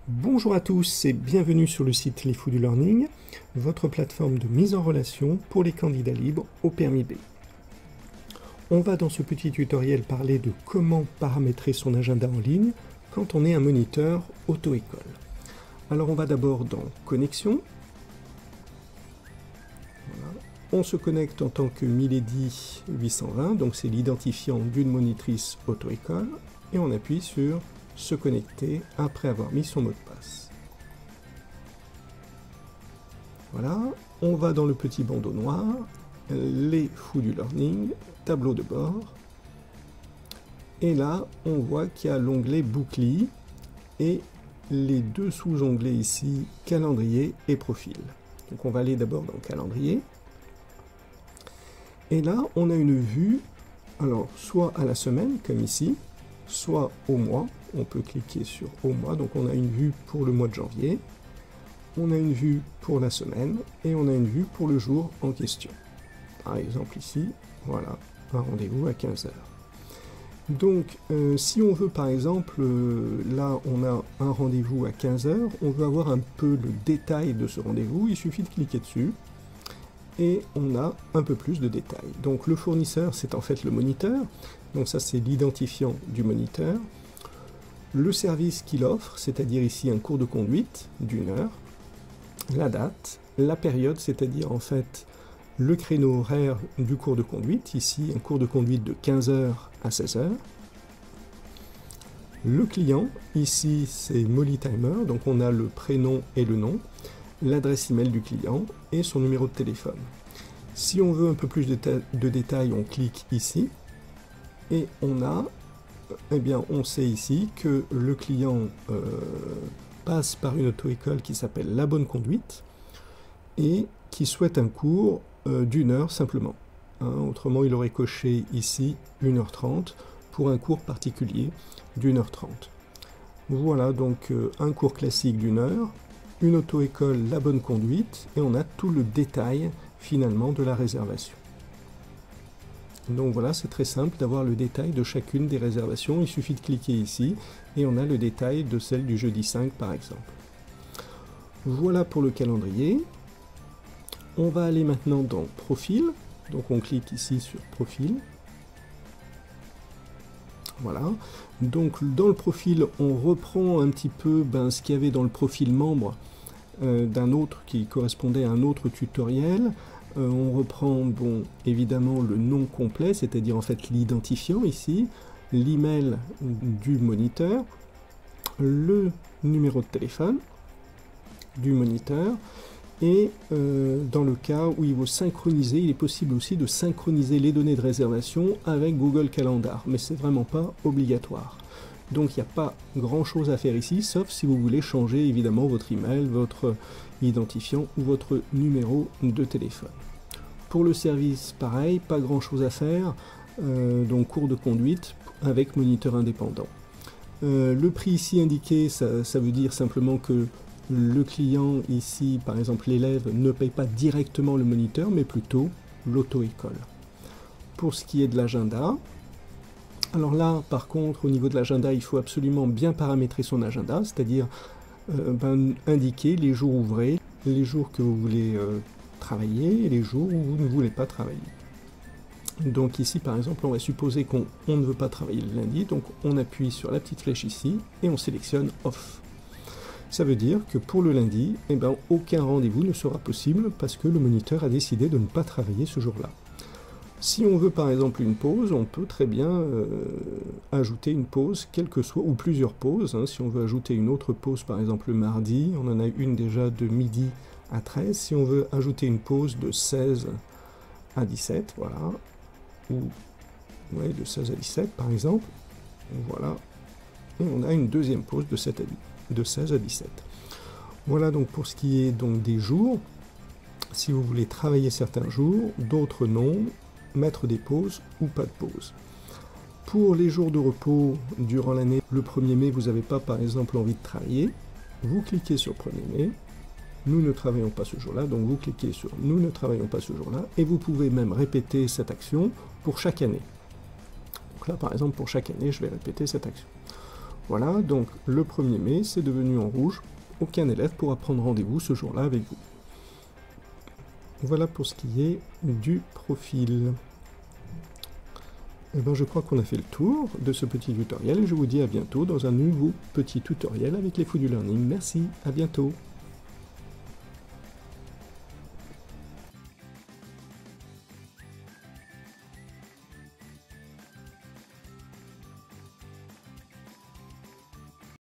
Bonjour à tous et bienvenue sur le site Les Fous du Learning, votre plateforme de mise en relation pour les candidats libres au permis B. On va dans ce petit tutoriel parler de comment paramétrer son agenda en ligne quand on est un moniteur auto-école. Alors on va d'abord dans Connexion. Voilà. On se connecte en tant que Milady 820, donc c'est l'identifiant d'une monitrice auto-école, et on appuie sur se connecter après avoir mis son mot de passe. Voilà, on va dans le petit bandeau noir, les fous du learning, tableau de bord, et là on voit qu'il y a l'onglet bouclier et les deux sous-onglets ici, calendrier et profil. Donc on va aller d'abord dans calendrier, et là on a une vue, alors soit à la semaine comme ici, soit au mois. On peut cliquer sur au mois, donc on a une vue pour le mois de janvier, on a une vue pour la semaine et on a une vue pour le jour en question. Par exemple ici, voilà, un rendez-vous à 15 h. Donc si on veut par exemple, là on a un rendez-vous à 15 h, on veut avoir un peu le détail de ce rendez-vous, il suffit de cliquer dessus et on a un peu plus de détails. Donc le fournisseur c'est en fait le moniteur, donc ça c'est l'identifiant du moniteur. Le service qu'il offre, c'est-à-dire ici un cours de conduite d'1 heure, la date, la période, c'est-à-dire en fait le créneau horaire du cours de conduite, ici un cours de conduite de 15 h à 16 h. Le client, ici c'est Molly Timer, donc on a le prénom et le nom, l'adresse email du client et son numéro de téléphone. Si on veut un peu plus de détails, on clique ici et on a, eh bien, on sait ici que le client passe par une auto-école qui s'appelle La Bonne Conduite et qui souhaite un cours d'1 heure simplement. Autrement, il aurait coché ici 1h30 pour un cours particulier d'1h30. Voilà donc un cours classique d'1 heure, une auto-école La Bonne Conduite et on a tout le détail finalement de la réservation. Donc voilà, c'est très simple d'avoir le détail de chacune des réservations. Il suffit de cliquer ici et on a le détail de celle du jeudi 5 par exemple. Voilà pour le calendrier. On va aller maintenant dans Profil. Donc on clique ici sur Profil. Voilà. Donc dans le profil, on reprend un petit peu ce qu'il y avait dans le profil membre d'un autre qui correspondait à un autre tutoriel. On reprend évidemment le nom complet, c'est-à-dire en fait l'identifiant ici, l'email du moniteur, le numéro de téléphone du moniteur, et dans le cas où il faut synchroniser, il est possible aussi de synchroniser les données de réservation avec Google Calendar, mais c'est vraiment pas obligatoire. Donc il n'y a pas grand-chose à faire ici, sauf si vous voulez changer évidemment votre email, votre identifiant ou votre numéro de téléphone. Pour le service, pareil, pas grand-chose à faire, donc cours de conduite avec moniteur indépendant. Le prix ici indiqué, ça veut dire simplement que le client ici, par exemple l'élève, ne paye pas directement le moniteur, mais plutôt l'auto-école. Pour ce qui est de l'agenda, alors là, par contre, au niveau de l'agenda, il faut absolument bien paramétrer son agenda, c'est-à-dire indiquer les jours ouvrés, les jours que vous voulez travailler et les jours où vous ne voulez pas travailler. Donc ici, par exemple, on va supposer qu'on ne veut pas travailler le lundi, donc on appuie sur la petite flèche ici et on sélectionne Off. Ça veut dire que pour le lundi, aucun rendez-vous ne sera possible parce que le moniteur a décidé de ne pas travailler ce jour-là. Si on veut par exemple une pause, on peut très bien ajouter une pause, quelle que soit, ou plusieurs pauses. Si on veut ajouter une autre pause, par exemple le mardi, on en a une déjà de midi à 13. Si on veut ajouter une pause de 16 à 17, voilà, ou de 16 à 17 par exemple, voilà, et on a une deuxième pause de 16 à 17. Voilà donc pour ce qui est donc des jours. Si vous voulez travailler certains jours, d'autres non, mettre des pauses ou pas de pause. Pour les jours de repos durant l'année, le 1er mai, vous n'avez pas par exemple envie de travailler, vous cliquez sur 1er mai, nous ne travaillons pas ce jour-là, donc vous cliquez sur nous ne travaillons pas ce jour-là, et vous pouvez même répéter cette action pour chaque année. Donc là par exemple pour chaque année, je vais répéter cette action. Voilà, donc le 1er mai, c'est devenu en rouge. Aucun élève pourra prendre rendez-vous ce jour-là avec vous. Voilà pour ce qui est du profil. Eh ben, je crois qu'on a fait le tour de ce petit tutoriel et je vous dis à bientôt dans un nouveau petit tutoriel avec les Fous du Learning. Merci, à bientôt.